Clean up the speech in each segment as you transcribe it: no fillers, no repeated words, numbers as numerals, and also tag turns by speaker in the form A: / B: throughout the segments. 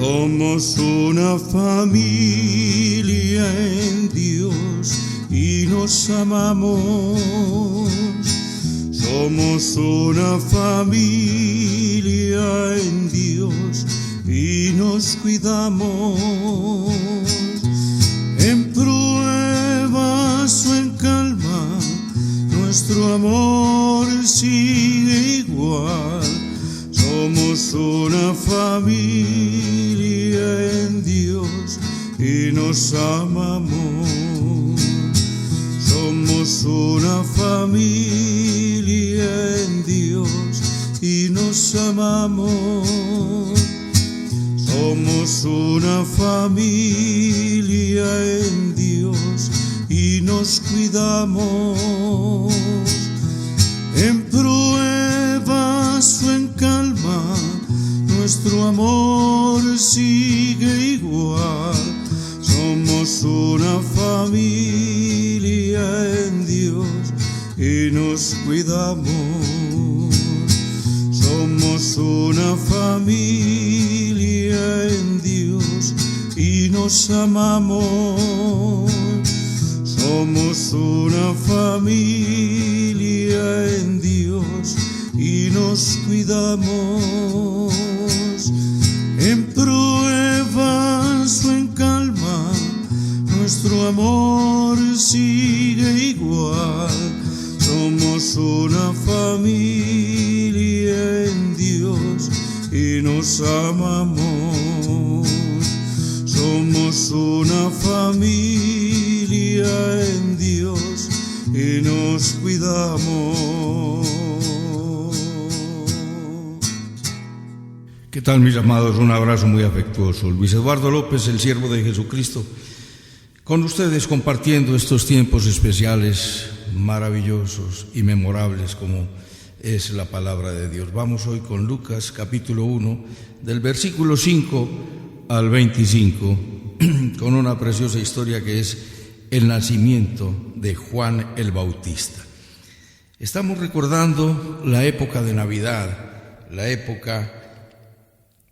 A: Somos una familia en Dios y nos amamos. Somos una familia en Dios y nos cuidamos. En pruebas o en calma, nuestro amor sigue igual. Somos una familia en Dios y nos amamos. Somos una familia en Dios y nos amamos. Somos una familia en Dios y nos cuidamos. En pruebas o en calma, nuestro amor sigue igual. Somos una familia en Dios y nos cuidamos. Somos una familia en Dios y nos amamos. Somos una familia en Dios y nos cuidamos. En pruebas o en calma, nuestro amor sigue igual. Somos una familia en Dios y nos amamos. Somos una familia en Dios y nos cuidamos.
B: ¿Qué tal, mis amados? Un abrazo muy afectuoso. Luis Eduardo López, el siervo de Jesucristo, con ustedes compartiendo estos tiempos especiales, maravillosos y memorables como es la palabra de Dios. Vamos hoy con Lucas capítulo 1, del versículo 5 al 25, con una preciosa historia que es el nacimiento de Juan el Bautista. Estamos recordando la época de Navidad, la época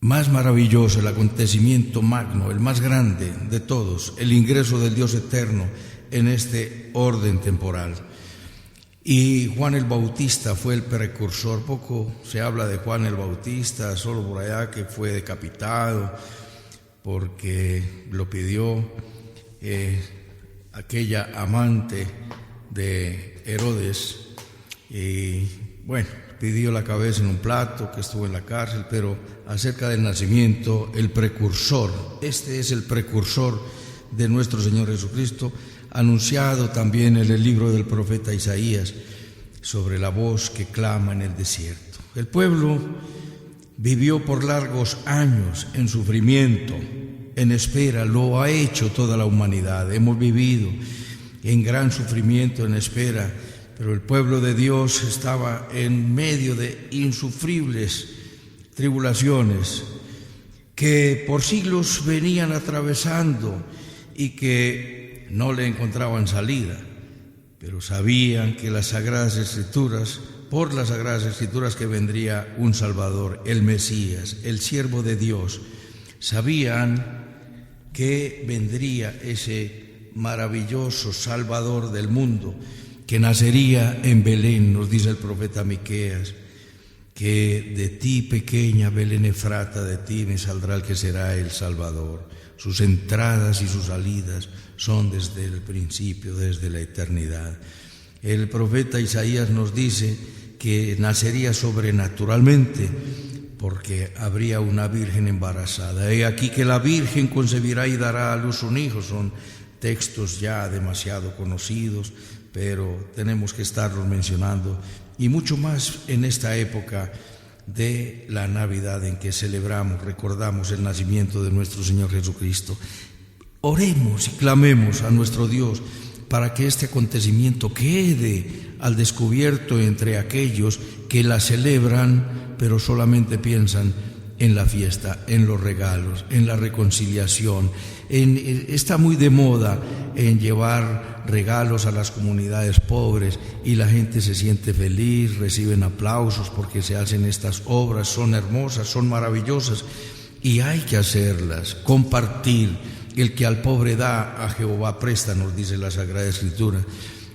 B: más maravilloso, el acontecimiento magno, el más grande de todos, el ingreso del Dios eterno en este orden temporal. Y Juan el Bautista fue el precursor. Poco se habla de Juan el Bautista, solo por allá que fue decapitado porque lo pidió aquella amante de Herodes, y bueno, pidió la cabeza en un plato, que estuvo en la cárcel. Pero acerca del nacimiento, el precursor, este es el precursor de nuestro Señor Jesucristo, anunciado también en el libro del profeta Isaías, sobre la voz que clama en el desierto. El pueblo vivió por largos años en sufrimiento, en espera. Lo ha hecho toda la humanidad. Hemos vivido en gran sufrimiento, en espera. Pero el pueblo de Dios estaba en medio de insufribles tribulaciones que por siglos venían atravesando y que no le encontraban salida. Pero sabían que las Sagradas Escrituras, por las Sagradas Escrituras, que vendría un Salvador, el Mesías, el siervo de Dios. Sabían que vendría ese maravilloso Salvador del mundo, que nacería en Belén. Nos dice el profeta Miqueas, que de ti, pequeña Belén Efrata, de ti me saldrá el que será el Salvador. Sus entradas y sus salidas son desde el principio, desde la eternidad. El profeta Isaías nos dice que nacería sobrenaturalmente, porque habría una virgen embarazada. He aquí que la virgen concebirá y dará a luz un hijo. Son textos ya demasiado conocidos, pero tenemos que estarlos mencionando, y mucho más en esta época de la Navidad, en que celebramos, recordamos el nacimiento de nuestro Señor Jesucristo. Oremos y clamemos a nuestro Dios para que este acontecimiento quede al descubierto entre aquellos que la celebran, pero solamente piensan en la fiesta, en los regalos, en la reconciliación. Está muy de moda en llevar regalos a las comunidades pobres, y la gente se siente feliz, reciben aplausos porque se hacen estas obras, son hermosas, son maravillosas, y hay que hacerlas, compartir. El que al pobre da, a Jehová presta, nos dice la Sagrada Escritura.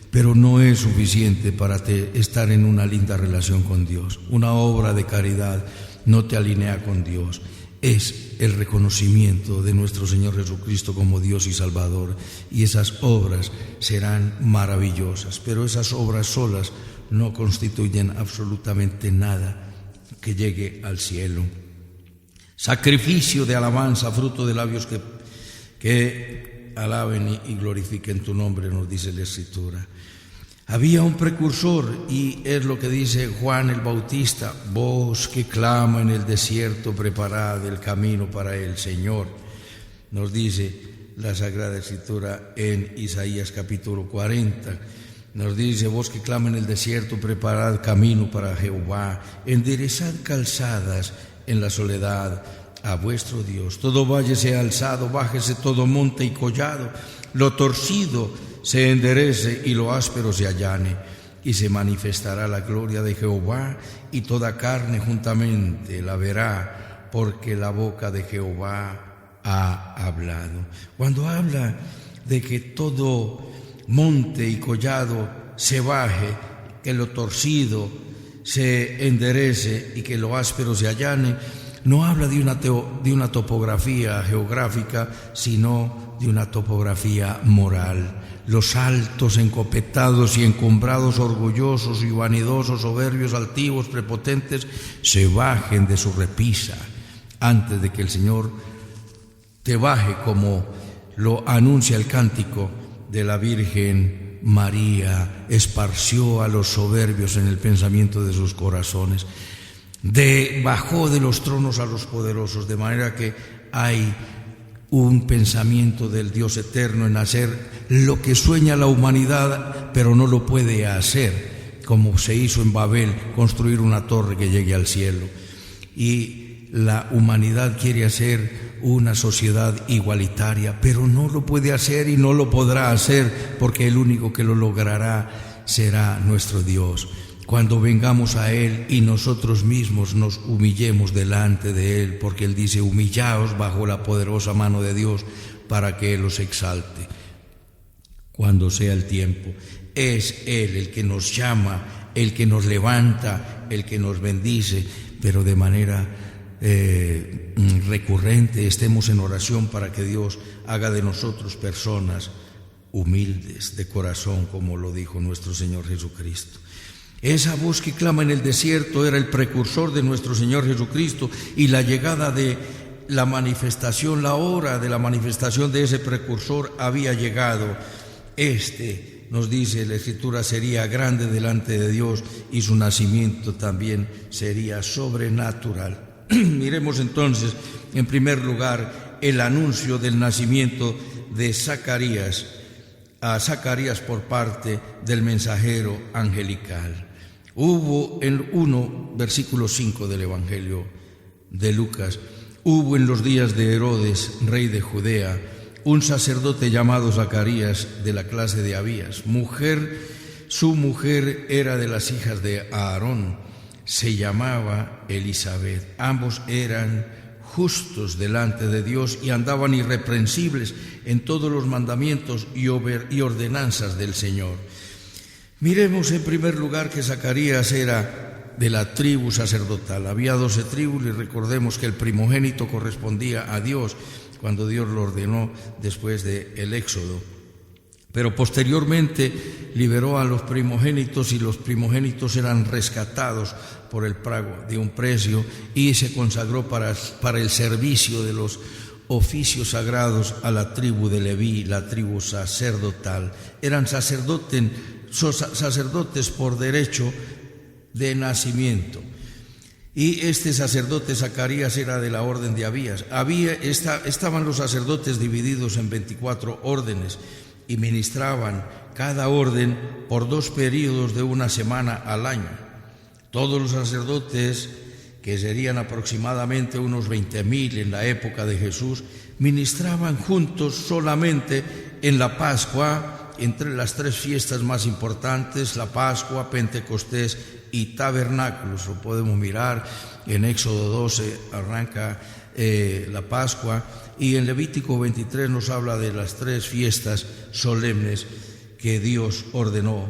B: Pero no es suficiente para estar en una linda relación con Dios. Una obra de caridad no te alinea con Dios. Es el reconocimiento de nuestro Señor Jesucristo como Dios y Salvador. Y esas obras serán maravillosas. Pero esas obras solas no constituyen absolutamente nada que llegue al cielo. Sacrificio de alabanza, fruto de labios que alaben y glorifiquen tu nombre, nos dice la Escritura. Había un precursor, y es lo que dice Juan el Bautista: voz que clama en el desierto, preparad el camino para el Señor. Nos dice la Sagrada Escritura en Isaías capítulo 40. Nos dice: voz que clama en el desierto, preparad camino para Jehová, enderezad calzadas en la soledad a vuestro Dios. Todo valle sea alzado, bájese todo monte y collado, lo torcido se enderece y lo áspero se allane, y se manifestará la gloria de Jehová, y toda carne juntamente la verá, porque la boca de Jehová ha hablado. Cuando habla de que todo monte y collado se baje, que lo torcido se enderece y que lo áspero se allane, no habla de una topografía geográfica, sino de una topografía moral. Los altos, encopetados y encumbrados, orgullosos y vanidosos, soberbios, altivos, prepotentes, se bajen de su repisa antes de que el Señor te baje, como lo anuncia el cántico de la Virgen María. Esparció a los soberbios en el pensamiento de sus corazones. Bajó de los tronos a los poderosos, de manera que hay un pensamiento del Dios eterno en hacer lo que sueña la humanidad, pero no lo puede hacer, como se hizo en Babel, construir una torre que llegue al cielo. Y la humanidad quiere hacer una sociedad igualitaria, pero no lo puede hacer y no lo podrá hacer, porque el único que lo logrará será nuestro Dios. Cuando vengamos a Él y nosotros mismos nos humillemos delante de Él, porque Él dice: humillaos bajo la poderosa mano de Dios para que Él os exalte. Cuando sea el tiempo, es Él el que nos llama, el que nos levanta, el que nos bendice, pero de manera recurrente estemos en oración para que Dios haga de nosotros personas humildes de corazón, como lo dijo nuestro Señor Jesucristo. Esa voz que clama en el desierto era el precursor de nuestro Señor Jesucristo, y la llegada de la manifestación, la hora de la manifestación de ese precursor había llegado. Nos dice la Escritura, sería grande delante de Dios, y su nacimiento también sería sobrenatural. Miremos entonces, en primer lugar, el anuncio del nacimiento de Zacarías a Zacarías por parte del mensajero angelical. Hubo en 1, versículo 5 del Evangelio de Lucas: hubo en los días de Herodes, rey de Judea, un sacerdote llamado Zacarías, de la clase de Abías. Su mujer era de las hijas de Aarón, se llamaba Elisabet. Ambos eran justos delante de Dios y andaban irreprensibles en todos los mandamientos y ordenanzas del Señor. Miremos en primer lugar que Zacarías era de la tribu sacerdotal. Había 12 tribus, y recordemos que el primogénito correspondía a Dios cuando Dios lo ordenó después del Éxodo. Pero posteriormente liberó a los primogénitos, y los primogénitos eran rescatados por el pago de un precio, y se consagró para el servicio de los oficios sagrados a la tribu de Leví, la tribu sacerdotal. Eran sacerdotes por derecho de nacimiento. Y este sacerdote Zacarías era de la orden de Abías. Estaban los sacerdotes divididos en 24 órdenes, y ministraban cada orden por 2 períodos de 1 semana al año. Todos los sacerdotes, que serían aproximadamente unos 20,000 en la época de Jesús, ministraban juntos solamente en la Pascua entre las 3 fiestas más importantes, la Pascua, Pentecostés y Tabernáculos. Lo podemos mirar en Éxodo 12, arranca la Pascua, y en Levítico 23 nos habla de las 3 fiestas solemnes que Dios ordenó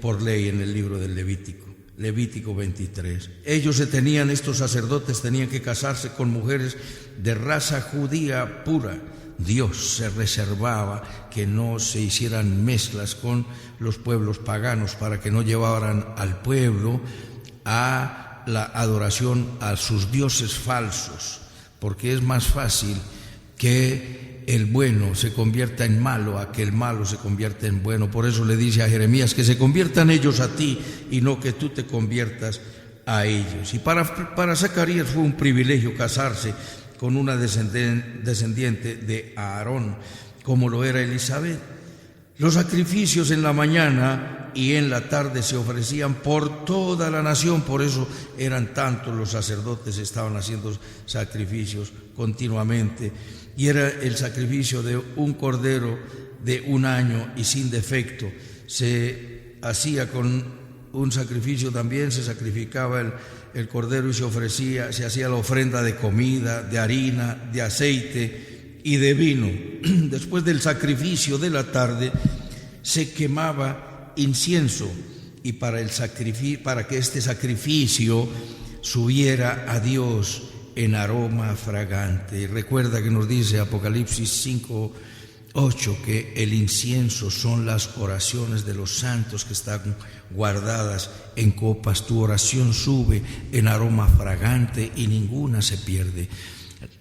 B: por ley en el libro del Levítico. Levítico 23. Estos sacerdotes tenían que casarse con mujeres de raza judía pura. Dios se reservaba que no se hicieran mezclas con los pueblos paganos para que no llevaran al pueblo a la adoración a sus dioses falsos, porque es más fácil que el bueno se convierta en malo a que el malo se convierta en bueno. Por eso le dice a Jeremías que se conviertan ellos a ti y no que tú te conviertas a ellos. Y para Zacarías fue un privilegio casarse con una descendiente de Aarón, como lo era Elizabeth. Los sacrificios en la mañana y en la tarde se ofrecían por toda la nación, por eso eran tantos los sacerdotes, estaban haciendo sacrificios continuamente, y era el sacrificio de un cordero de 1 año y sin defecto. Se hacía con un sacrificio también, se sacrificaba el cordero y se hacía la ofrenda de comida, de harina, de aceite y de vino. Después del sacrificio de la tarde se quemaba incienso, y para que este sacrificio subiera a Dios en aroma fragante. Y recuerda que nos dice Apocalipsis 5:8 que el incienso son las oraciones de los santos que están guardadas en copas. Tu oración sube en aroma fragante y ninguna se pierde.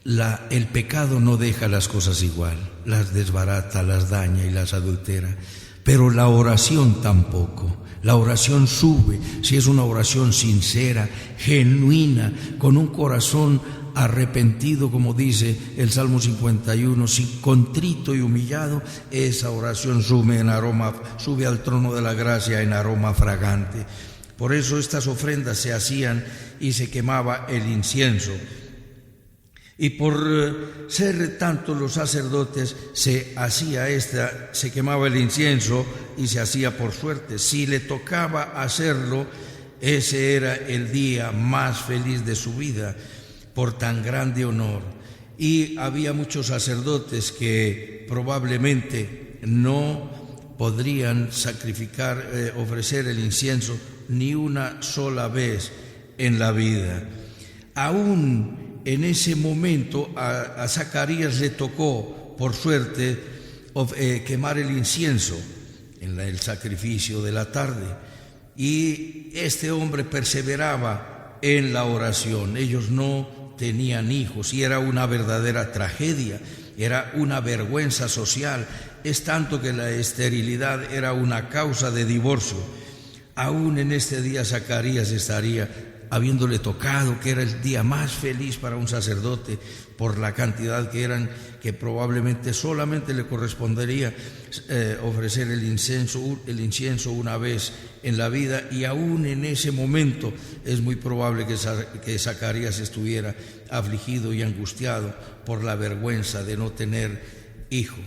B: El pecado no deja las cosas igual, las desbarata, las daña y las adultera, pero la oración tampoco. La oración sube si es una oración sincera, genuina, con un corazón arrepentido, como dice el Salmo 51, si contrito y humillado, esa oración sube al trono de la gracia en aroma fragante. Por eso estas ofrendas se hacían y se quemaba el incienso. Y por ser tantos los sacerdotes se quemaba el incienso y se hacía por suerte. Si le tocaba hacerlo, ese era el día más feliz de su vida por tan grande honor. Y había muchos sacerdotes que probablemente no podrían ofrecer el incienso ni una sola vez en la vida. Aún en ese momento a Zacarías le tocó, por suerte, quemar el incienso en el sacrificio de la tarde. Y este hombre perseveraba en la oración. Ellos no tenían hijos y era una verdadera tragedia, era una vergüenza social. Es tanto que la esterilidad era una causa de divorcio. Aún en este día Zacarías estaría habiéndole tocado, que era el día más feliz para un sacerdote por la cantidad que probablemente solamente le correspondería ofrecer el incienso una vez en la vida, y aún en ese momento es muy probable que Zacarías estuviera afligido y angustiado por la vergüenza de no tener hijo,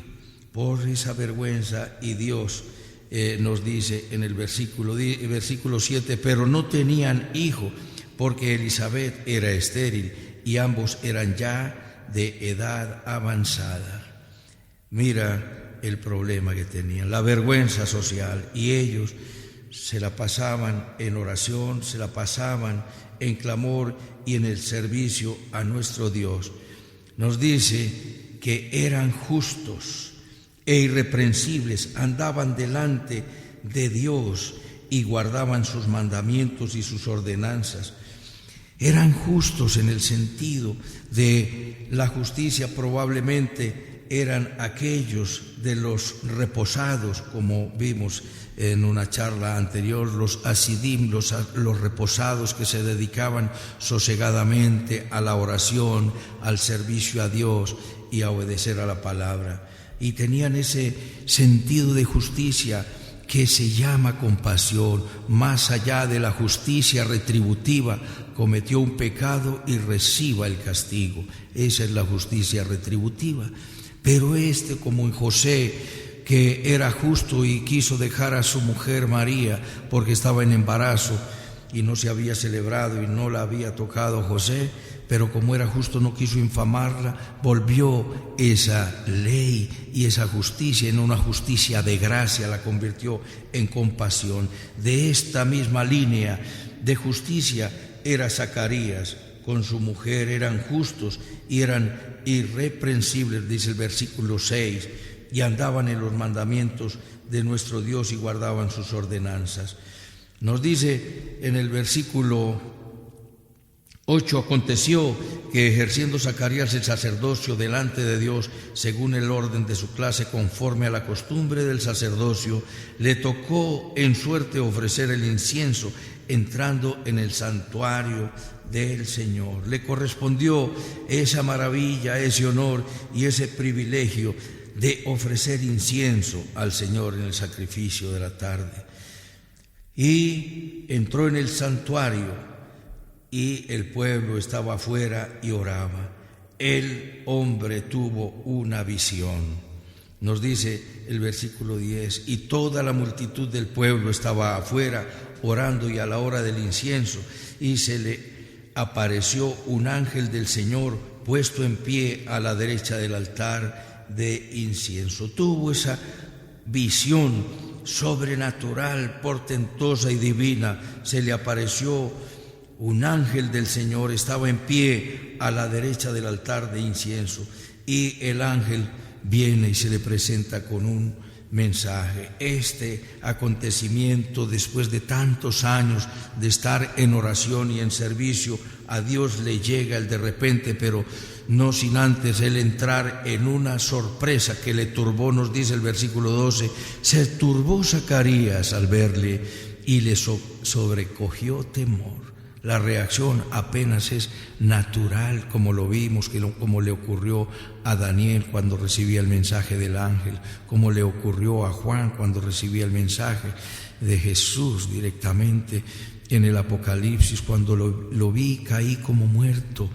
B: por esa vergüenza. Y Dios nos dice en el versículo 7, pero no tenían hijo porque Elizabeth era estéril y ambos eran ya de edad avanzada. Mira el problema que tenían, la vergüenza social, y ellos se la pasaban en oración, se la pasaban en clamor y en el servicio a nuestro Dios. Nos dice que eran justos e irreprensibles, andaban delante de Dios y guardaban sus mandamientos y sus ordenanzas. Eran justos en el sentido de la justicia, probablemente eran aquellos de los reposados, como vimos en una charla anterior, los hasidim, los reposados que se dedicaban sosegadamente a la oración, al servicio a Dios y a obedecer a la palabra. Y tenían ese sentido de justicia que se llama compasión. Más allá de la justicia retributiva, cometió un pecado y reciba el castigo. Esa es la justicia retributiva. Pero como en José, que era justo y quiso dejar a su mujer María porque estaba en embarazo y no se había celebrado y no la había tocado José, pero como era justo no quiso infamarla, volvió esa ley y esa justicia en una justicia de gracia, la convirtió en compasión. De esta misma línea de justicia era Zacarías, con su mujer eran justos y eran irreprensibles, dice el versículo 6, y andaban en los mandamientos de nuestro Dios y guardaban sus ordenanzas. Nos dice en el versículo 8, aconteció que ejerciendo Zacarías el sacerdocio delante de Dios, según el orden de su clase, conforme a la costumbre del sacerdocio, le tocó en suerte ofrecer el incienso, entrando en el santuario del Señor. Le correspondió esa maravilla, ese honor y ese privilegio de ofrecer incienso al Señor en el sacrificio de la tarde. Y entró en el santuario y el pueblo estaba afuera y oraba. El hombre tuvo una visión. Nos dice el versículo 10, y toda la multitud del pueblo estaba afuera orando y a la hora del incienso, y se le apareció un ángel del Señor puesto en pie a la derecha del altar de incienso. Tuvo esa visión sobrenatural, portentosa y divina. Se le apareció un ángel del Señor, estaba en pie a la derecha del altar de incienso, y el ángel viene y se le presenta con un mensaje. Este acontecimiento, después de tantos años de estar en oración y en servicio a Dios, le llega el de repente, pero no sin antes él entrar en una sorpresa que le turbó. Nos dice el versículo 12, se turbó Zacarías al verle y le sobrecogió temor. La reacción apenas es natural, como lo vimos, como le ocurrió a Daniel cuando recibía el mensaje del ángel, como le ocurrió a Juan cuando recibía el mensaje de Jesús directamente en el Apocalipsis. Cuando lo vi, caí como muerto,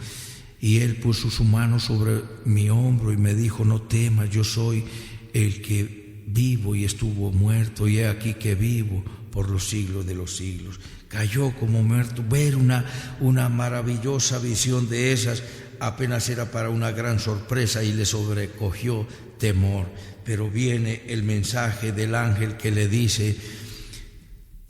B: y él puso su mano sobre mi hombro y me dijo, no temas, yo soy el que vivo y estuvo muerto, y he aquí que vivo por los siglos de los siglos. Cayó como muerto. Ver una maravillosa visión de esas apenas era para una gran sorpresa, y le sobrecogió temor. Pero viene el mensaje del ángel que le dice,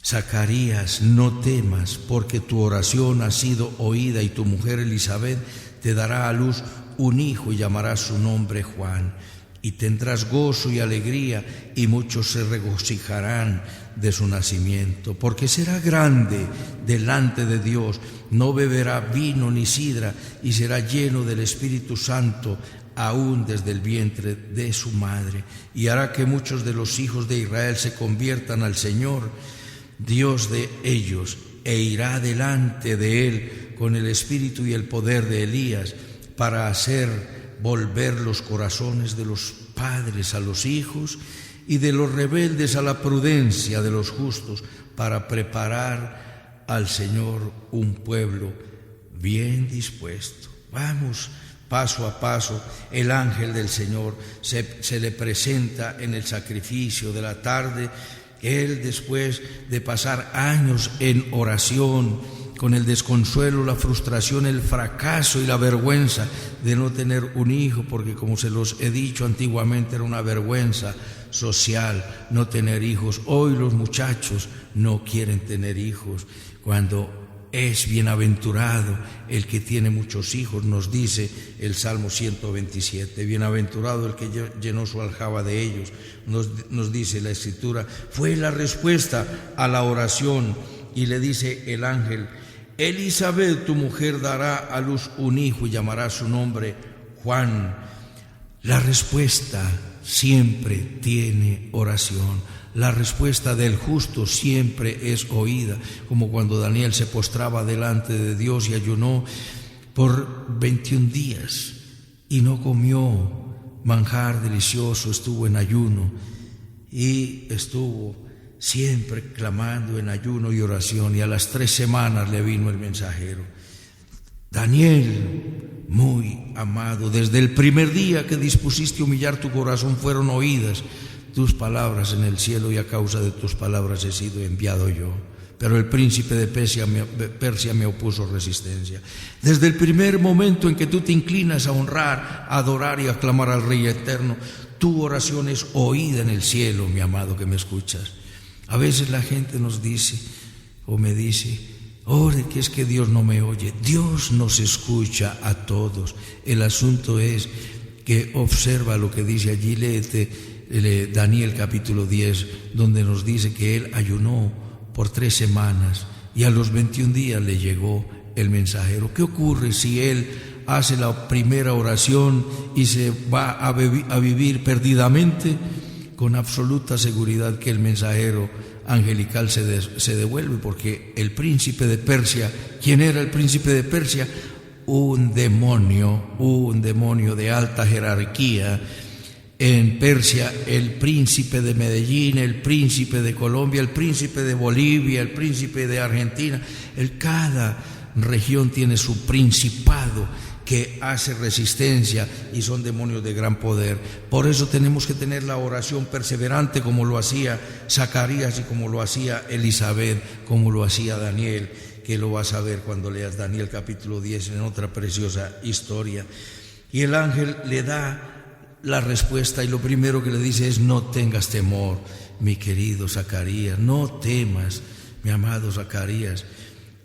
B: Zacarías, no temas, porque tu oración ha sido oída, y tu mujer Elizabeth te dará a luz un hijo y llamarás su nombre Juan. Y tendrás gozo y alegría, y muchos se regocijarán de su nacimiento, porque será grande delante de Dios, no beberá vino ni sidra, y será lleno del Espíritu Santo aún desde el vientre de su madre, y hará que muchos de los hijos de Israel se conviertan al Señor, Dios de ellos, e irá delante de él con el espíritu y el poder de Elías, para hacer volver los corazones de los padres a los hijos y de los rebeldes a la prudencia de los justos, para preparar al Señor un pueblo bien dispuesto. Vamos paso a paso. El ángel del Señor se le presenta en el sacrificio de la tarde. Él, después de pasar años en oración, con el desconsuelo, la frustración, el fracaso y la vergüenza de no tener un hijo, porque como se los he dicho antiguamente, era una vergüenza social no tener hijos. Hoy los muchachos no quieren tener hijos, cuando es bienaventurado el que tiene muchos hijos, nos dice el Salmo 127. Bienaventurado el que llenó su aljaba de ellos, nos dice la Escritura. Fue la respuesta a la oración, y le dice el ángel, Elizabeth, tu mujer, dará a luz un hijo y llamará su nombre Juan. La respuesta siempre tiene oración. La respuesta del justo siempre es oída, como cuando Daniel se postraba delante de Dios y ayunó por 21 días y no comió manjar delicioso, estuvo en ayuno y estuvo siempre clamando en ayuno y oración, y a las 3 semanas le vino el mensajero. Daniel, muy amado, desde el primer día que dispusiste humillar tu corazón fueron oídas tus palabras en el cielo y a causa de tus palabras he sido enviado yo. Pero el príncipe de Persia me opuso resistencia. Desde el primer momento en que tú te inclinas a honrar, a adorar y a clamar al Rey eterno, tu oración es oída en el cielo, mi amado que me escuchas. A veces la gente nos dice o me dice: ore, que es que Dios no me oye. Dios nos escucha a todos. El asunto es que observa lo que dice allí, léete Daniel capítulo 10, donde nos dice que él ayunó por 3 semanas y a los 21 días le llegó el mensajero. ¿Qué ocurre si él hace la primera oración y se va a vivir perdidamente? Con absoluta seguridad que el mensajero angelical se devuelve, porque el príncipe de Persia, ¿quién era el príncipe de Persia? Un demonio de alta jerarquía. En Persia, el príncipe de Medellín, el príncipe de Colombia, el príncipe de Bolivia, el príncipe de Argentina, cada región tiene su principado que hace resistencia y son demonios de gran poder. Por eso tenemos que tener la oración perseverante, como lo hacía Zacarías y como lo hacía Elizabeth, como lo hacía Daniel, que lo vas a ver cuando leas Daniel capítulo 10 en otra preciosa historia. Y el ángel le da la respuesta y lo primero que le dice es: no tengas temor, mi querido Zacarías, no temas, mi amado Zacarías.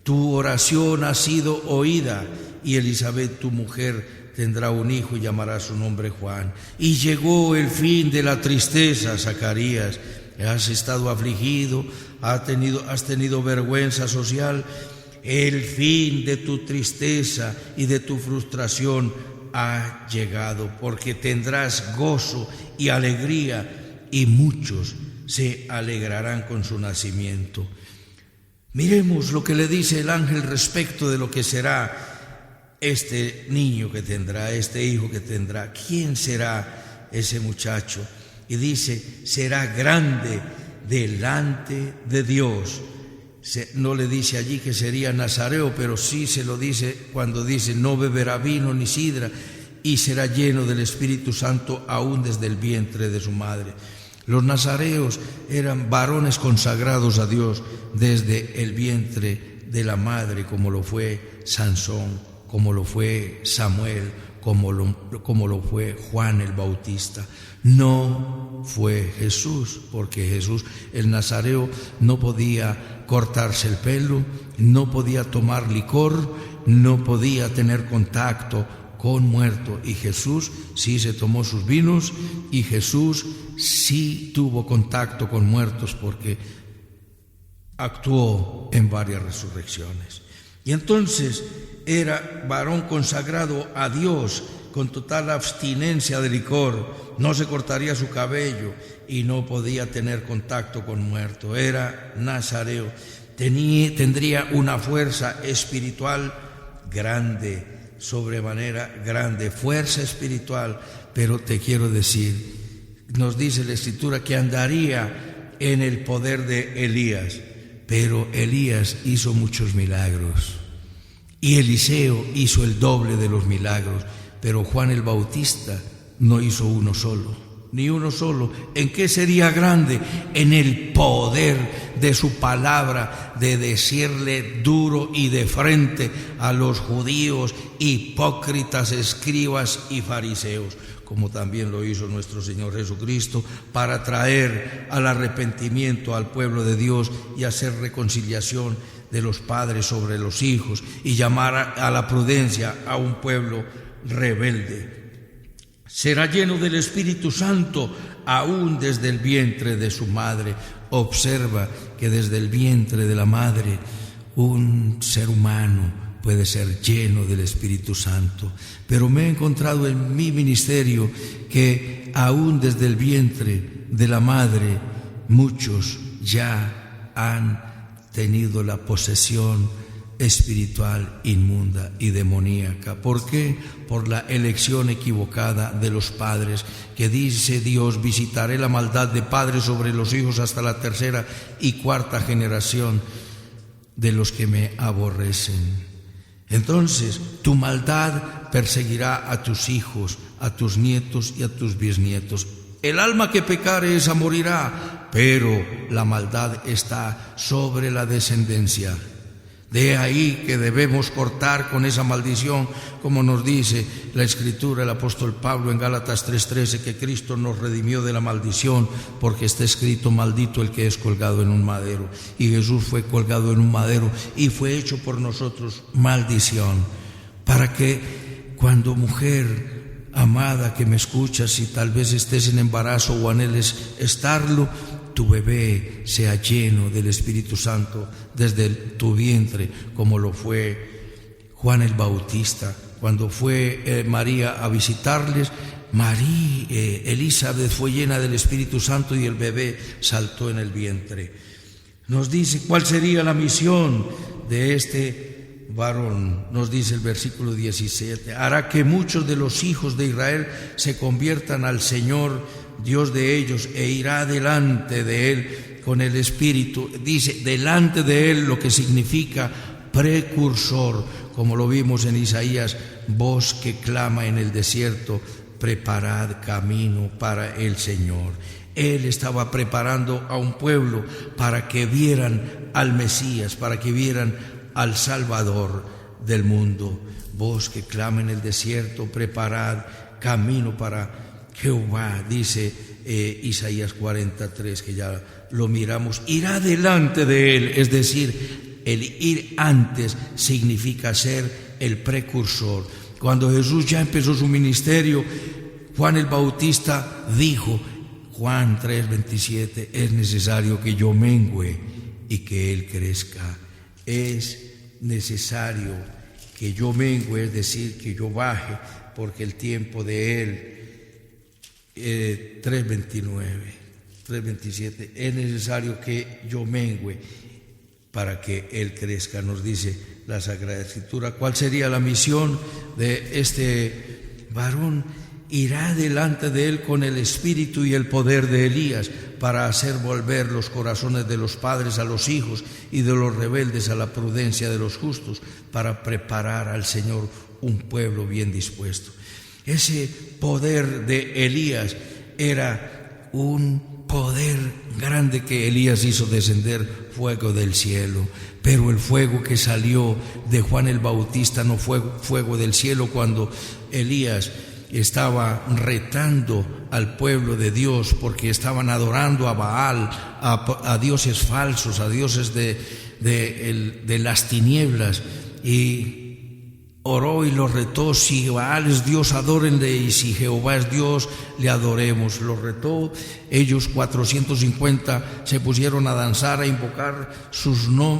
B: Tu oración ha sido oída y Elizabeth, tu mujer, tendrá un hijo y llamará su nombre Juan. Y llegó el fin de la tristeza, Zacarías. Has estado afligido, has tenido vergüenza social. El fin de tu tristeza y de tu frustración ha llegado, porque tendrás gozo y alegría y muchos se alegrarán con su nacimiento. Miremos lo que le dice el ángel respecto de lo que será este niño que tendrá, este hijo que tendrá. ¿Quién será ese muchacho? Y dice: será grande delante de Dios. No le dice allí que sería nazareo, pero sí se lo dice cuando dice: no beberá vino ni sidra, y será lleno del Espíritu Santo aún desde el vientre de su madre. Los nazareos eran varones consagrados a Dios desde el vientre de la madre, como lo fue Sansón, como lo fue Samuel, como lo fue Juan el Bautista. No fue Jesús, porque Jesús, el nazareo, no podía cortarse el pelo, no podía tomar licor, no podía tener contacto con muerto, y Jesús sí se tomó sus vinos y Jesús sí tuvo contacto con muertos, porque actuó en varias resurrecciones. Y entonces era varón consagrado a Dios con total abstinencia de licor, no se cortaría su cabello y no podía tener contacto con muerto. Era nazareo, tendría una fuerza espiritual grande, sobremanera grande, fuerza espiritual. Pero te quiero decir, nos dice la Escritura que andaría en el poder de Elías, pero Elías hizo muchos milagros y Eliseo hizo el doble de los milagros, pero Juan el Bautista no hizo uno solo, ni uno solo. ¿En qué sería grande? En el poder de su palabra, de decirle duro y de frente a los judíos, hipócritas, escribas y fariseos, como también lo hizo nuestro Señor Jesucristo, para traer al arrepentimiento al pueblo de Dios y hacer reconciliación de los padres sobre los hijos y llamar a la prudencia a un pueblo rebelde. Será lleno del Espíritu Santo aún desde el vientre de su madre. Observa que desde el vientre de la madre un ser humano puede ser lleno del Espíritu Santo. Pero me he encontrado en mi ministerio que aún desde el vientre de la madre muchos ya han tenido la posesión espiritual inmunda y demoníaca. ¿Por qué? Por la elección equivocada de los padres, que dice Dios: visitaré la maldad de padres sobre los hijos hasta la 3ª y 4ª generación de los que me aborrecen. Entonces tu maldad perseguirá a tus hijos, a tus nietos y a tus bisnietos. El alma que pecare esa morirá, pero la maldad está sobre la descendencia. De ahí que debemos cortar con esa maldición, como nos dice la Escritura, el apóstol Pablo en Gálatas 3:13, que Cristo nos redimió de la maldición, porque está escrito: maldito el que es colgado en un madero. Y Jesús fue colgado en un madero y fue hecho por nosotros maldición, para que cuando, mujer amada que me escuchas, si tal vez estés en embarazo o anheles estarlo, tu bebé sea lleno del Espíritu Santo desde tu vientre, como lo fue Juan el Bautista. Cuando fue María a visitarles, Elizabeth fue llena del Espíritu Santo y el bebé saltó en el vientre. Nos dice cuál sería la misión de este varón. Nos dice el versículo 17: hará que muchos de los hijos de Israel se conviertan al Señor Dios de ellos, e irá delante de él con el Espíritu. Dice delante de él, lo que significa precursor, como lo vimos en Isaías: voz que clama en el desierto, preparad camino para el Señor. Él estaba preparando a un pueblo para que vieran al Mesías, para que vieran al Salvador del mundo. Voz que clama en el desierto, preparad camino para Jehová, dice Isaías 43, que ya lo miramos. Irá delante de él, es decir, el ir antes significa ser el precursor. Cuando Jesús ya empezó su ministerio, Juan el Bautista dijo, Juan 3:27, es necesario que yo mengüe y que él crezca. Es necesario que yo mengüe, es decir, que yo baje, porque el tiempo de él, 3:27, es necesario que yo mengüe para que él crezca, nos dice la Sagrada Escritura. ¿Cuál sería la misión de este varón? Irá delante de él con el espíritu y el poder de Elías, para hacer volver los corazones de los padres a los hijos y de los rebeldes a la prudencia de los justos, para preparar al Señor un pueblo bien dispuesto. Ese poder de Elías era un poder grande, que Elías hizo descender fuego del cielo. Pero el fuego que salió de Juan el Bautista no fue fuego del cielo. Cuando Elías estaba retando al pueblo de Dios, porque estaban adorando a Baal, a dioses falsos, a dioses de las tinieblas, y oró y lo retó: si Baal es Dios, adórenle, y si Jehová es Dios, le adoremos. Lo retó. Ellos 450 se pusieron a danzar, a invocar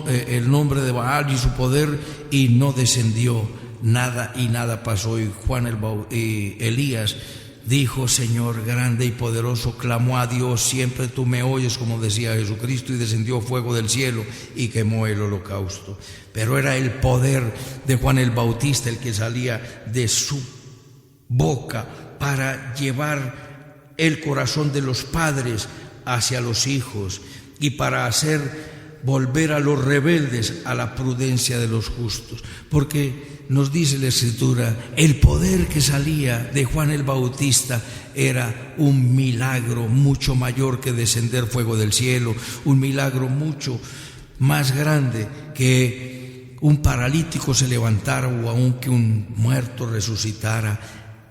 B: el nombre de Baal y su poder, y no descendió nada, y nada pasó. Y Elías dijo: Señor grande y poderoso, clamó a Dios: siempre tú me oyes, como decía Jesucristo, y descendió fuego del cielo y quemó el holocausto. Pero era el poder de Juan el Bautista el que salía de su boca para llevar el corazón de los padres hacia los hijos, y para hacer volver a los rebeldes a la prudencia de los justos. Porque nos dice la Escritura, el poder que salía de Juan el Bautista era un milagro mucho mayor que descender fuego del cielo, un milagro mucho más grande que un paralítico se levantara, o aun que un muerto resucitara.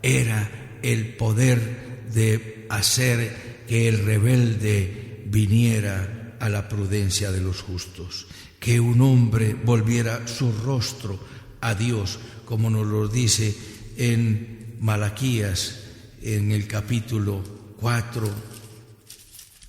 B: Era el poder de hacer que el rebelde viniera a la prudencia de los justos, que un hombre volviera su rostro a Dios, como nos lo dice en Malaquías, en el capítulo 4,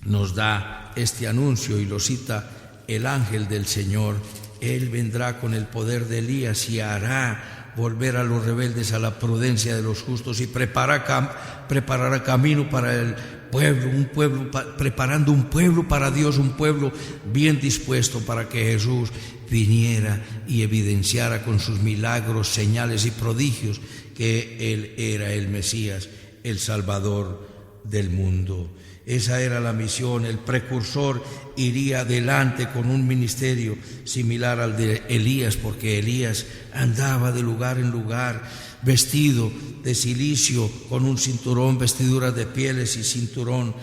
B: nos da este anuncio y lo cita el ángel del Señor. Él vendrá con el poder de Elías y hará volver a los rebeldes a la prudencia de los justos, y preparará camino para el pueblo, preparando un pueblo para Dios, un pueblo bien dispuesto para que Jesús viniera y evidenciara con sus milagros, señales y prodigios que Él era el Mesías, el Salvador del mundo. Esa era la misión. El precursor iría adelante con un ministerio similar al de Elías, porque Elías andaba de lugar en lugar vestido de cilicio, con un cinturón, vestiduras de pieles y cinturón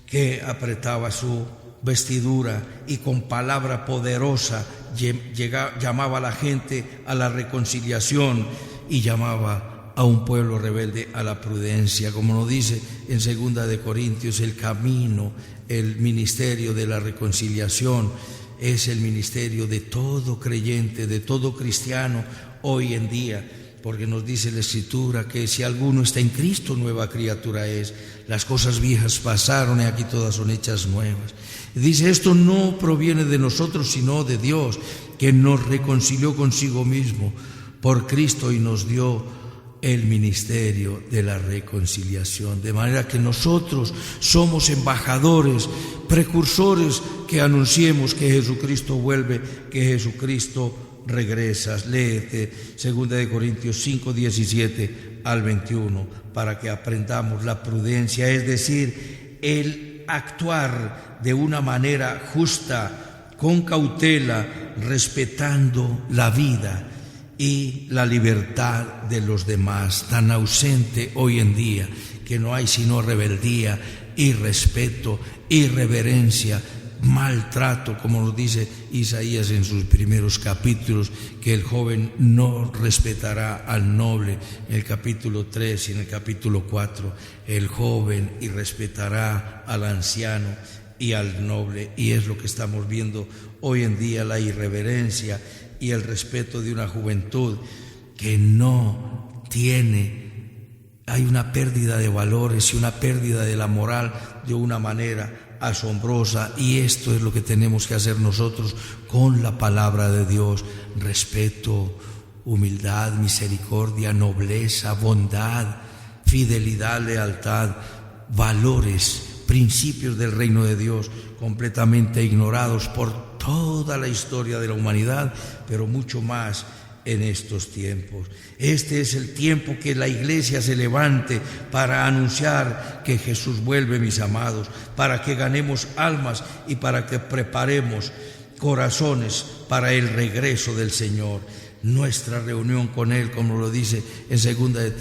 B: que apretaba su vestidura, y con palabra poderosa llamaba a la gente a la reconciliación y llamaba a un pueblo rebelde a la prudencia. Como nos dice en 2 de Corintios, el camino, el ministerio de la reconciliación es el ministerio de todo creyente, de todo cristiano hoy en día, porque nos dice la Escritura que si alguno está en Cristo, nueva criatura es. Las cosas viejas pasaron y aquí todas son hechas nuevas. Dice, esto no proviene de nosotros, sino de Dios, que nos reconcilió consigo mismo por Cristo y nos dio el ministerio de la reconciliación. De manera que nosotros somos embajadores, precursores, que anunciemos que Jesucristo vuelve, que Jesucristo regresa. Léete 2 de Corintios 5, 17 al 21, para que aprendamos la prudencia, es decir, el actuar de una manera justa, con cautela, respetando la vida y la libertad de los demás, tan ausente hoy en día, que no hay sino rebeldía, irrespeto, irreverencia, maltrato, como nos dice Isaías en sus primeros capítulos, que el joven no respetará al noble, en el capítulo 3 y en el capítulo 4, el joven irrespetará al anciano y al noble, y es lo que estamos viendo hoy en día, la irreverencia y el respeto de una juventud que no tiene, hay una pérdida de valores y una pérdida de la moral de una manera asombrosa, y esto es lo que tenemos que hacer nosotros con la palabra de Dios: respeto, humildad, misericordia, nobleza, bondad, fidelidad, lealtad, valores, principios del reino de Dios completamente ignorados por toda la historia de la humanidad, pero mucho más en estos tiempos. Este es el tiempo que la iglesia se levante para anunciar que Jesús vuelve, mis amados, para que ganemos almas y para que preparemos corazones para el regreso del Señor. Nuestra reunión con Él, como lo dice en 2 de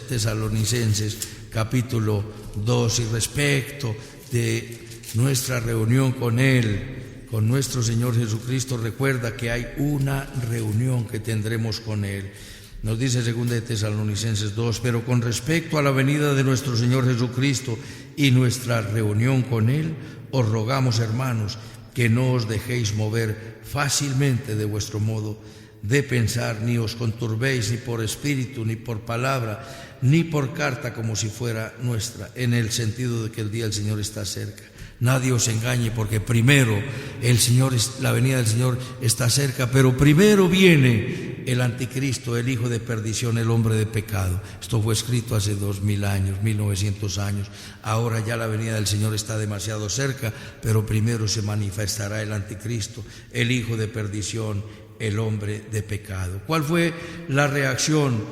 B: Tesalonicenses capítulo 2, y respecto de nuestra reunión con Él, con nuestro Señor Jesucristo, recuerda que hay una reunión que tendremos con Él. Nos dice 2 de Tesalonicenses 2, pero con respecto a la venida de nuestro Señor Jesucristo y nuestra reunión con Él, os rogamos, hermanos, que no os dejéis mover fácilmente de vuestro modo de pensar, ni os conturbéis ni por espíritu, ni por palabra, ni por carta como si fuera nuestra, en el sentido de que el día del Señor está cerca. Nadie os engañe, porque primero la venida del Señor está cerca, pero primero viene el anticristo, el hijo de perdición, el hombre de pecado. Esto fue escrito hace 2000 años, 1900 años. Ahora ya la venida del Señor está demasiado cerca, pero primero se manifestará el anticristo, el hijo de perdición, el hombre de pecado. ¿Cuál fue la reacción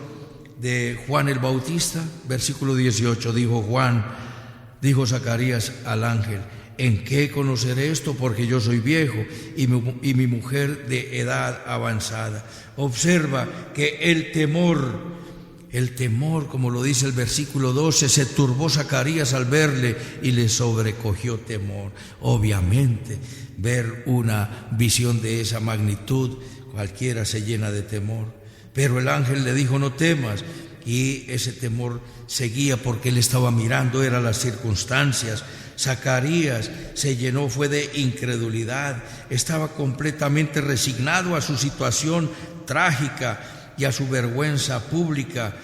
B: de Juan el Bautista? Versículo 18, dijo Zacarías al ángel: ¿en qué conoceré esto? Porque yo soy viejo y mi mujer de edad avanzada. Observa que el temor, como lo dice el versículo 12, se turbó Zacarías al verle y le sobrecogió temor. Obviamente, ver una visión de esa magnitud, cualquiera se llena de temor. Pero el ángel le dijo: no temas. Y ese temor seguía porque él estaba mirando, eran las circunstancias. Zacarías se llenó, fue de incredulidad, estaba completamente resignado a su situación trágica y a su vergüenza pública,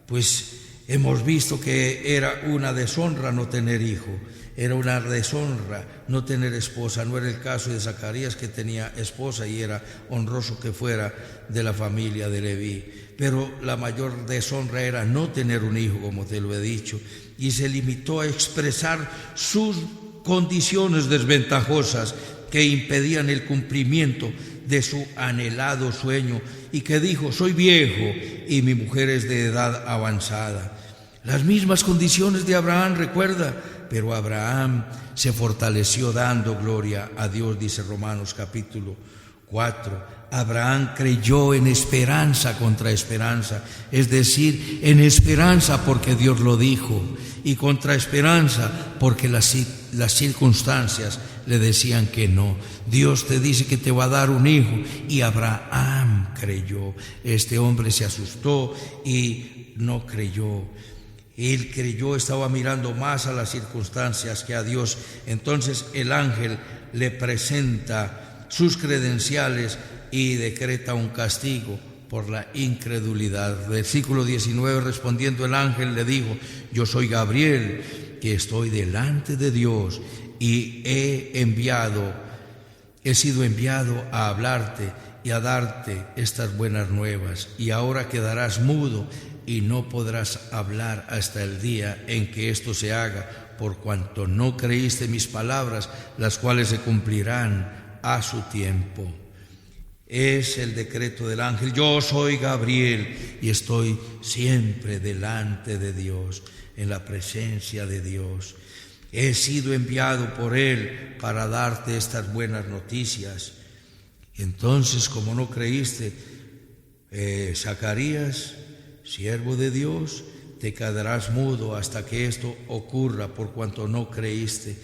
B: pues hemos visto que era una deshonra no tener hijo, era una deshonra no tener esposa. No era el caso de Zacarías, que tenía esposa y era honroso que fuera de la familia de Leví. Pero la mayor deshonra era no tener un hijo, como te lo he dicho, y se limitó a expresar sus condiciones desventajosas que impedían el cumplimiento de su anhelado sueño, y que dijo: soy viejo y mi mujer es de edad avanzada. Las mismas condiciones de Abraham, recuerda, pero Abraham se fortaleció dando gloria a Dios, dice Romanos capítulo 4. Abraham creyó en esperanza contra esperanza, es decir, en esperanza porque Dios lo dijo, y contra esperanza porque las circunstancias le decían que no. Dios te dice que te va a dar un hijo, y Abraham creyó. Este hombre se asustó y no creyó. Él creyó, estaba mirando más a las circunstancias que a Dios. Entonces el ángel le presenta sus credenciales y decreta un castigo por la incredulidad. Versículo 19, respondiendo el ángel le dijo: yo soy Gabriel, que estoy delante de Dios y he sido enviado a hablarte y a darte estas buenas nuevas. Y ahora quedarás mudo y no podrás hablar hasta el día en que esto se haga, por cuanto no creíste mis palabras, las cuales se cumplirán a su tiempo. Es el decreto del ángel: yo soy Gabriel y estoy siempre delante de Dios, en la presencia de Dios. He sido enviado por Él para darte estas buenas noticias. Entonces, como no creíste, Zacarías, siervo de Dios, te quedarás mudo hasta que esto ocurra, por cuanto no creíste.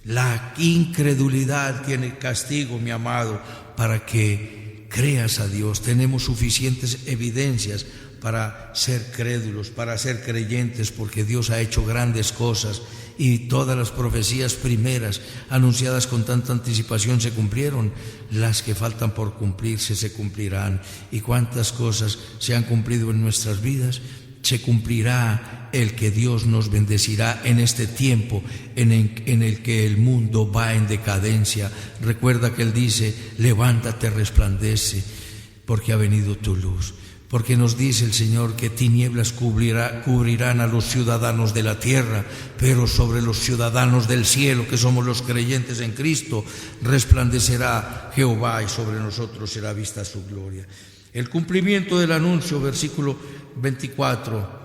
B: La incredulidad tiene castigo, mi amado, para que creas a Dios. Tenemos suficientes evidencias para ser crédulos, para ser creyentes, porque Dios ha hecho grandes cosas y todas las profecías primeras anunciadas con tanta anticipación se cumplieron. Las que faltan por cumplirse se cumplirán. Y cuántas cosas se han cumplido en nuestras vidas. Se cumplirá el que Dios nos bendecirá en este tiempo en el que el mundo va en decadencia. Recuerda que Él dice: levántate, resplandece, porque ha venido tu luz. Porque nos dice el Señor que tinieblas cubrirán a los ciudadanos de la tierra, pero sobre los ciudadanos del cielo, que somos los creyentes en Cristo, resplandecerá Jehová, y sobre nosotros será vista su gloria. El cumplimiento del anuncio, versículo 24.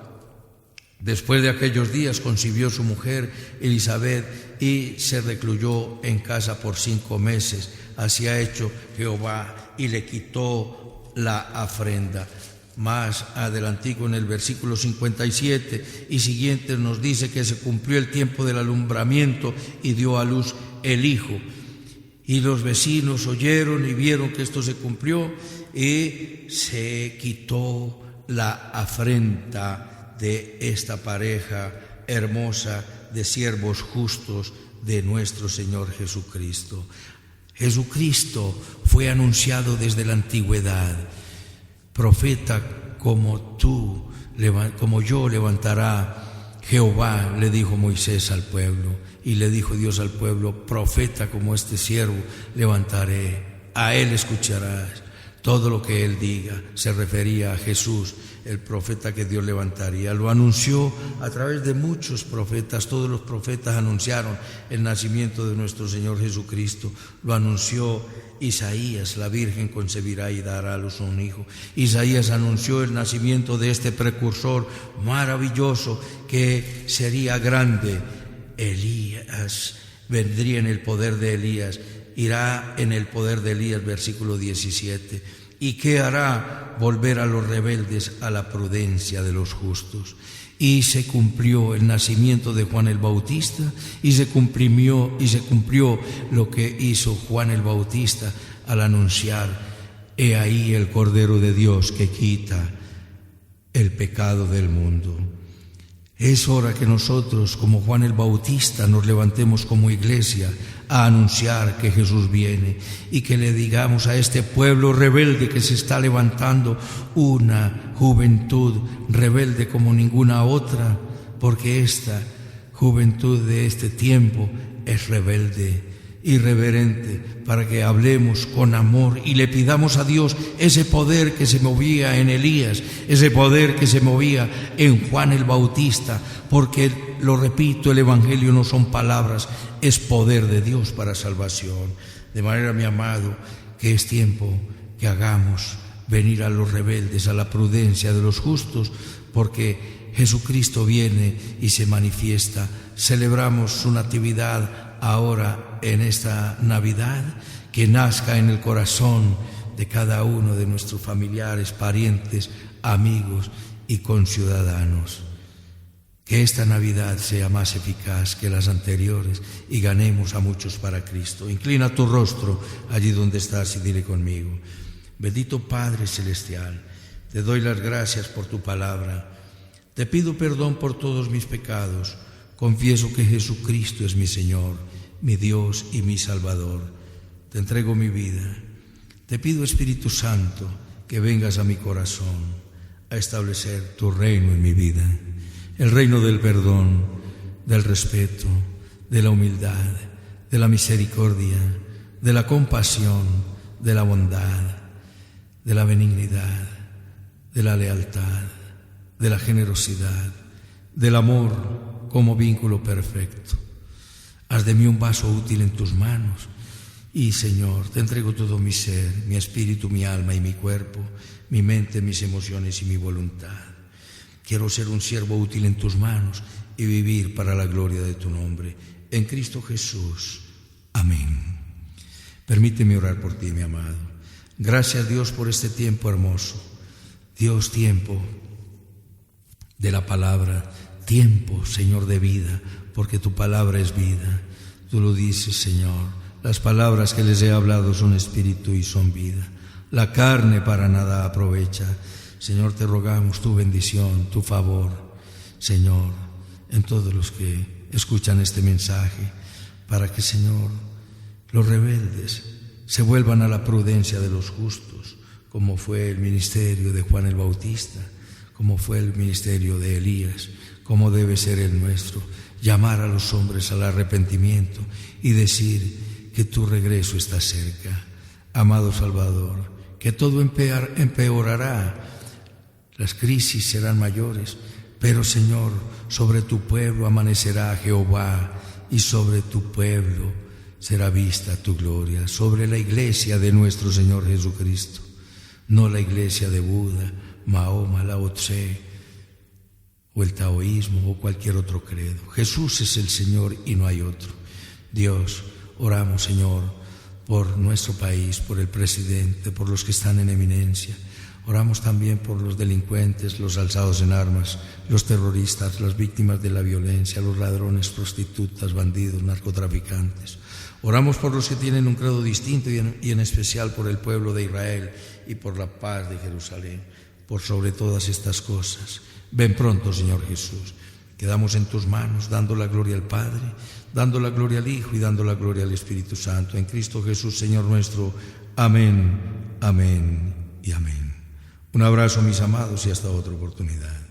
B: Después de aquellos días concibió su mujer Elizabeth y se recluyó en casa por 5 meses. Así ha hecho Jehová, y le quitó la afrenta. Más adelantico, en el versículo 57 y siguientes, nos dice que se cumplió el tiempo del alumbramiento y dio a luz el hijo. Y los vecinos oyeron y vieron que esto se cumplió, y se quitó la afrenta de esta pareja hermosa de siervos justos de nuestro Señor Jesucristo. Jesucristo fue anunciado desde la antigüedad. Profeta como tú, como yo, levantará Jehová, le dijo Moisés al pueblo, y le dijo Dios al pueblo: profeta como este siervo levantaré, a él escucharás. Todo lo que él diga se refería a Jesús, el profeta que Dios levantaría. Lo anunció a través de muchos profetas. Todos los profetas anunciaron el nacimiento de nuestro Señor Jesucristo. Lo anunció Isaías: la Virgen concebirá y dará a luz un hijo. Isaías anunció el nacimiento de este precursor maravilloso que sería grande. Elías vendría en el poder de Elías, irá en el poder de Elías, versículo 17. ¿Y qué hará? Volver a los rebeldes a la prudencia de los justos. Y se cumplió el nacimiento de Juan el Bautista, y se cumplió lo que hizo Juan el Bautista al anunciar: he ahí el Cordero de Dios que quita el pecado del mundo. Es hora que nosotros, como Juan el Bautista, nos levantemos como iglesia a anunciar que Jesús viene, y que le digamos a este pueblo rebelde que se está levantando, una juventud rebelde como ninguna otra, porque esta juventud de este tiempo es rebelde, irreverente, para que hablemos con amor y le pidamos a Dios ese poder que se movía en Elías, ese poder que se movía en Juan el Bautista, porque, lo repito, el Evangelio no son palabras, es poder de Dios para salvación. De manera, mi amado, que es tiempo que hagamos venir a los rebeldes, a la prudencia de los justos, porque Jesucristo viene y se manifiesta. Celebramos su natividad ahora en esta Navidad, que nazca en el corazón de cada uno de nuestros familiares, parientes, amigos y conciudadanos. Que esta Navidad sea más eficaz que las anteriores y ganemos a muchos para Cristo. Inclina tu rostro allí donde estás y dile conmigo: bendito Padre Celestial, te doy las gracias por tu palabra. Te pido perdón por todos mis pecados. Confieso que Jesucristo es mi Señor, mi Dios y mi Salvador. Te entrego mi vida. Te pido, Espíritu Santo, que vengas a mi corazón a establecer tu reino en mi vida. El reino del perdón, del respeto, de la humildad, de la misericordia, de la compasión, de la bondad, de la benignidad, de la lealtad, de la generosidad, del amor como vínculo perfecto. Haz de mí un vaso útil en tus manos y, Señor, te entrego todo mi ser, mi espíritu, mi alma y mi cuerpo, mi mente, mis emociones y mi voluntad. Quiero ser un siervo útil en tus manos y vivir para la gloria de tu nombre. En Cristo Jesús. Amén. Permíteme orar por ti, mi amado. Gracias, Dios, por este tiempo hermoso. Dios, tiempo de la palabra, tiempo, Señor, de vida, porque tu palabra es vida. Tú lo dices, Señor. Las palabras que les he hablado son espíritu y son vida. La carne para nada aprovecha. Señor, te rogamos tu bendición, tu favor, Señor, en todos los que escuchan este mensaje, para que, Señor, los rebeldes se vuelvan a la prudencia de los justos, como fue el ministerio de Juan el Bautista, como fue el ministerio de Elías, como debe ser el nuestro, llamar a los hombres al arrepentimiento y decir que tu regreso está cerca. Amado Salvador, que todo empeorará. Las crisis serán mayores, pero, Señor, sobre tu pueblo amanecerá Jehová y sobre tu pueblo será vista tu gloria, sobre la iglesia de nuestro Señor Jesucristo, no la iglesia de Buda, Mahoma, Lao Tse o el taoísmo o cualquier otro credo. Jesús es el Señor y no hay otro. Dios, oramos, Señor, por nuestro país, por el presidente, por los que están en eminencia. Oramos también por los delincuentes, los alzados en armas, los terroristas, las víctimas de la violencia, los ladrones, prostitutas, bandidos, narcotraficantes. Oramos por los que tienen un credo distinto y en especial por el pueblo de Israel y por la paz de Jerusalén. Por sobre todas estas cosas, ven pronto, Señor Jesús. Quedamos en tus manos, dando la gloria al Padre, dando la gloria al Hijo y dando la gloria al Espíritu Santo. En Cristo Jesús, Señor nuestro. Amén, amén y amén. Un abrazo, mis amados, y hasta otra oportunidad.